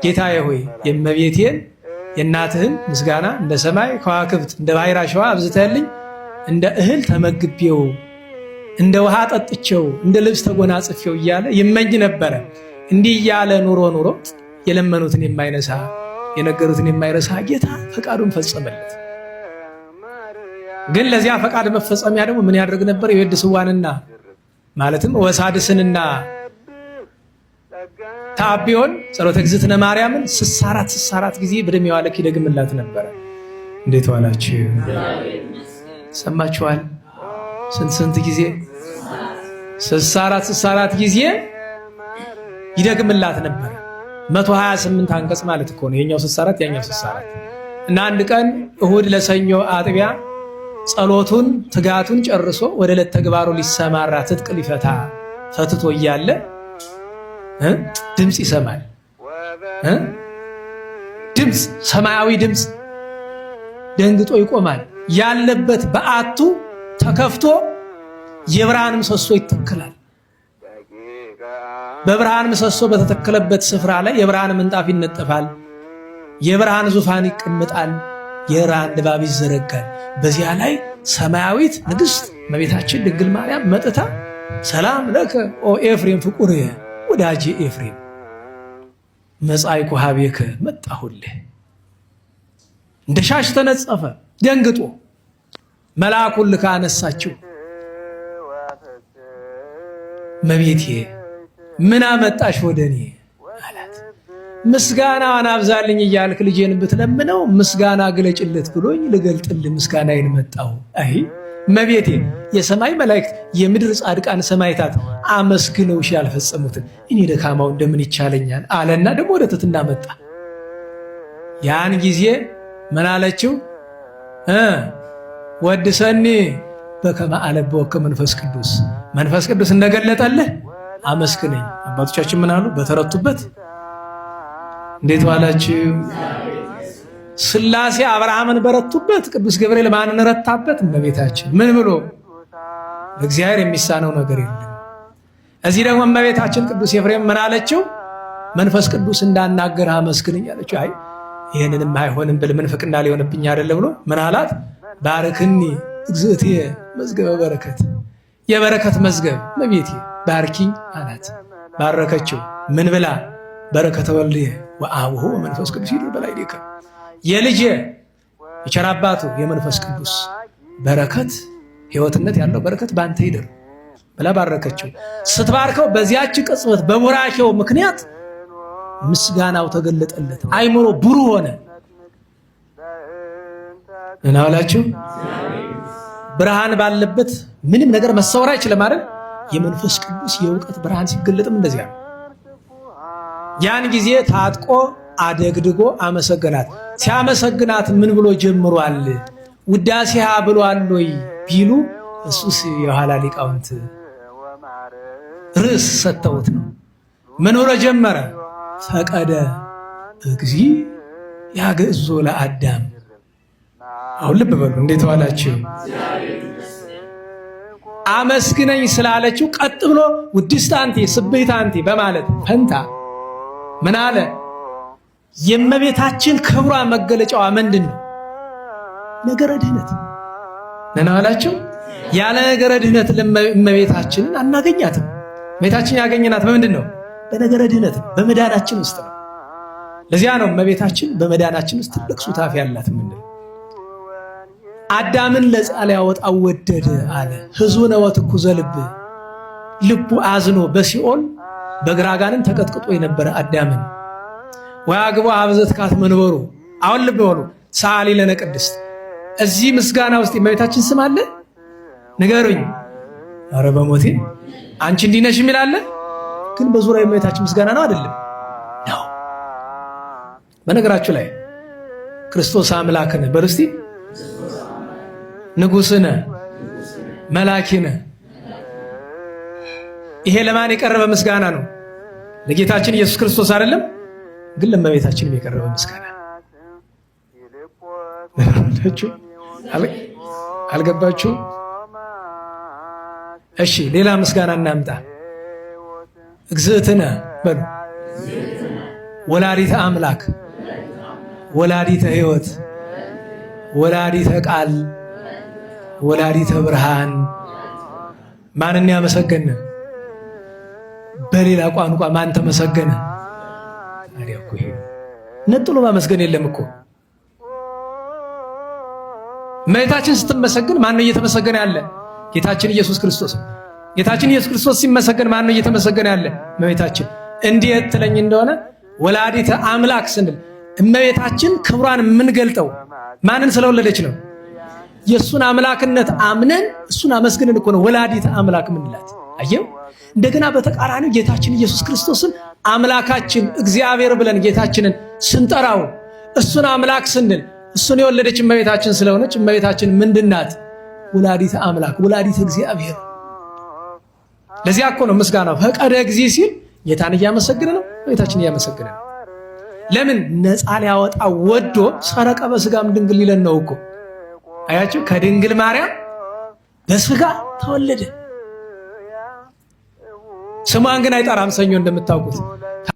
ጌታዬ ሆይ የእመቤቴን የእናትህን ምስጋና እንደ ሰማይ ከዋክብት እንደ ባሕር አሸዋ አብዝተህልኝ እንደ እህል ተመግቤው እንደ ውሃ ጠጥቼው እንደ ልብስ ተጎናጽፌው እያለ ይመኝ ነበረ። እንዲህ እያለ ኑሮ ኑሮ የለመኑትን የማይነሳ የነገሩትን የማይረሳ ጌታ ፈቃዱን ፈጸመለት። ግን ለዚያ ፈቃድ መፈጸሚያ ደግሞ ምን ያደርግ ነበር? የወድ ስዋንና ማለትም ወሳድስንና ታቢዮን ጸሎተ እግዝእትነ ማርያምን 64 ጊዜ በደሜዋ ልክ ይደግምላት ነበረ። እንዴት ዋላችሁ? ሰማችኋል? ስንት ጊዜ? 64 ጊዜ ይደግምላት ነበረ። 128 አንቀጽ ማለት እኮ ነው። የኛው 64 ያኛው 64 እና አንድ ቀን እሁድ ለሰኞ አጥቢያ ጸሎቱን ትጋቱን ጨርሶ ወደ ዕለት ተግባሩ ሊሰማራ ትጥቅ ሊፈታ ፈትቶ እያለ ድምፅ ይሰማል። ድምፅ፣ ሰማያዊ ድምፅ። ደንግጦ ይቆማል። ያለበት በዓቱ ተከፍቶ የብርሃን ምሰሶ ይተከላል። በብርሃን ምሰሶ በተተከለበት ስፍራ ላይ የብርሃን ምንጣፍ ይነጠፋል። የብርሃን ዙፋን ይቀመጣል። የብርሃን ድባብ ይዘረጋል። በዚያ ላይ ሰማያዊት ንግሥት እመቤታችን ድንግል ማርያም መጥታ ሰላም ለከ ኦ ኤፍሬም ፍቁር ወዳጄ ኤፍሬም መጻእኩ ኀቤከ መጣሁልህ። እንደ ሻሽ ተነጸፈ። ደንግጦ መልአኩን ልካ አነሳችው። እመቤቴ ምን አመጣሽ ወደ እኔ አላት። ምስጋናዋን አብዛልኝ እያልክ ልጄን ብትለምነው ምስጋና ግለጭለት ብሎኝ ልገልጥልህ ምስጋናዬን መጣሁ። አይ እመቤቴ የሰማይ መላእክት የምድር ጻድቃን ሰማዕታት አመስግነውሽ ያልፈጸሙትን እኔ ደካማው እንደምን ይቻለኛል አለና ደግሞ ወደ ትሕትና መጣ። ያን ጊዜ ምን አለችው? ወድሰኒ በከመ አለብወከ መንፈስ ቅዱስ፣ መንፈስ ቅዱስ እንደገለጠልህ አመስግነኝ። አባቶቻችን ምን አሉ? በተረቱበት እንዴት ዋላችሁ? ሥላሴ አብርሃምን በረቱበት፣ ቅዱስ ገብርኤል ማንን ረታበት? እመቤታችን። ምን ብሎ? ለእግዚአብሔር የሚሳነው ነገር የለም። እዚህ ደግሞ እመቤታችን ቅዱስ ኤፍሬም ምን አለችው? መንፈስ ቅዱስ እንዳናገር አመስግነኝ አለችው። አይ ይህንንም አይሆንም ብል ምንፍቅና ሊሆንብኝ አይደለ ብሎ ምን አላት? ባርክኒ እግዝእትየ መዝገበ በረከት፣ የበረከት መዝገብ እመቤቴ ባርኪኝ አላት። ባረከችው። ምን ብላ? በረከተ ወልድየ ወአቡሁ ወመንፈስ ቅዱስ ይድር በላዕሌከ፣ የልጄ የቸር አባቱ የመንፈስ ቅዱስ በረከት ሕይወትነት ያለው በረከት ባንተ ይድር ብላ ባረከችው። ስትባርከው በዚያች ቅጽበት በቡራኬው ምክንያት ምስጋናው ተገለጠለት። አይምሮ ብሩህ ሆነ። እና አላችሁ ብርሃን ባለበት ምንም ነገር መሰወር አይችልም አይደል? የመንፈስ ቅዱስ የእውቀት ብርሃን ሲገለጥም እንደዚያ ነው። ያን ጊዜ ታጥቆ አደግድጎ አመሰገናት። ሲያመሰግናት ምን ብሎ ጀምሯል? ውዳሴሃ ብሏል ወይ ቢሉ እሱስ የኋላ ሊቃውንት ርዕስ ሰጥተውት ነው። ምን ብሎ ጀመረ? ፈቀደ እግዚ ያገዞ ለአዳም። አሁን ልብ በሉ። እንዴት ዋላችሁ? አመስግነኝ ስላለችው ቀጥ ብሎ ውድስት አንቲ ስብሕት አንቲ በማለት ፈንታ ምን አለ? የእመቤታችን ክብሯ መገለጫዋ ምንድን ነው? ነገረ ድህነት ነን አላችሁ። ያለ ነገረ ድህነት እመቤታችንን አናገኛትም። እመቤታችን ያገኘናት በምንድን ነው? በነገረ ድህነት ነው፣ በመዳናችን ውስጥ ነው። ለዚያ ነው እመቤታችን በመዳናችን ውስጥ ትልቅ ሱታፊ ያላት። ምንድን አዳምን ለጻ ሊያወጣው ወደደ አለ። ሕዙነ ወትኩዘ ልብ፣ ልቡ አዝኖ በሲኦል በግራጋንን ተቀጥቅጦ የነበረ አዳምን ወያግቦ አብዘትካት መንበሩ። አሁን ልብ በሉ። ሰዓሊ ለነ ቅድስት። እዚህ ምስጋና ውስጥ የእመቤታችን ስም አለ? ንገሩኝ። ኧረ በሞቴ አንቺ እንዲህ ነሽ የሚል አለ? ግን በዙሪያ የእመቤታችን ምስጋና ነው አይደለም? ነው። በነገራችሁ ላይ ክርስቶስ አምላክነ በርስቲ ንጉሥነ መላኪነ። ይሄ ለማን የቀረበ ምስጋና ነው? ለጌታችን ኢየሱስ ክርስቶስ አይደለም? ግን ለእመቤታችንም የቀረበ ምስጋና አልገባችሁ? እሺ ሌላ ምስጋና እናምጣ። እግዝእትነ በሉ ወላዲተ አምላክ፣ ወላዲተ ሕይወት፣ ወላዲተ ቃል፣ ወላዲተ ብርሃን። ማንን ያመሰገነ? በሌላ ቋንቋ ማን ተመሰገነ? ታዲያ እኮ ይሄ ነጥሎ ማመስገን የለም እኮ። እመቤታችን ስትመሰግን ማን ነው እየተመሰገነ ያለ? ጌታችን ኢየሱስ ክርስቶስ። ጌታችን ኢየሱስ ክርስቶስ ሲመሰገን ማን ነው እየተመሰገነ ያለ? እመቤታችን። እንዴት ትለኝ እንደሆነ ወላዲተ አምላክ ስንል እመቤታችን ክብሯን የምንገልጠው ማንን ስለወለደች ነው? የእሱን አምላክነት አምነን እሱን አመስግነን እኮ ነው ወላዲተ አምላክ ምንላት። አየው። እንደገና በተቃራኒው ጌታችን ኢየሱስ ክርስቶስን አምላካችን እግዚአብሔር ብለን ጌታችንን ስንጠራው እሱን አምላክ ስንል እሱን የወለደች እመቤታችን ስለሆነች እመቤታችን ምንድናት? ወላዲተ አምላክ፣ ወላዲተ እግዚአብሔር። ለዚያ እኮ ነው ምስጋናው ፈቀደ ጊዜ ሲል ጌታን እያመሰገነ ነው፣ እመቤታችን እያመሰገነ ነው። ለምን? ነፃ ሊያወጣ ወዶ ሰረቀ በስጋም ድንግል ሊለን ነው እኮ። አያችሁ፣ ከድንግል ማርያም በስጋ ተወለደ። ስሟን ግን አይጠራም ሰኞ እንደምታውቁት